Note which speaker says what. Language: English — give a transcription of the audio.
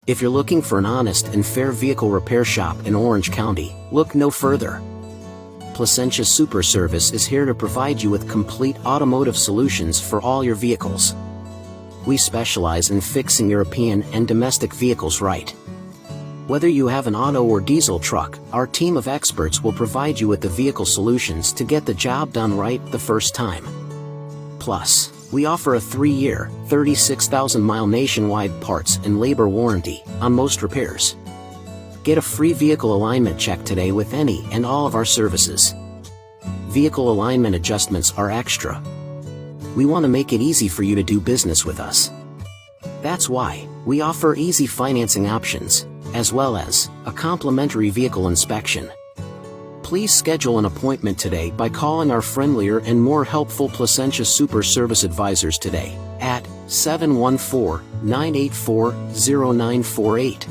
Speaker 1: If you're looking for an honest and fair vehicle repair shop in Orange County, look no further. Placentia Super Service is here to provide you with complete automotive solutions for all your vehicles. We specialize in fixing European and domestic vehicles right. Whether you have an auto or diesel truck, our team of experts will provide you with the vehicle solutions to get the job done right the first time. Plus, we offer a 3-year, 36,000-mile nationwide parts and labor warranty on most repairs. Get a free vehicle alignment check today with any and all of our services. Vehicle alignment adjustments are extra. We want to make it easy for you to do business with us. That's why we offer easy financing options, as well as a complimentary vehicle inspection. Please schedule an appointment today by calling our friendlier and more helpful Placentia Super Service advisors today at 714-984-0948.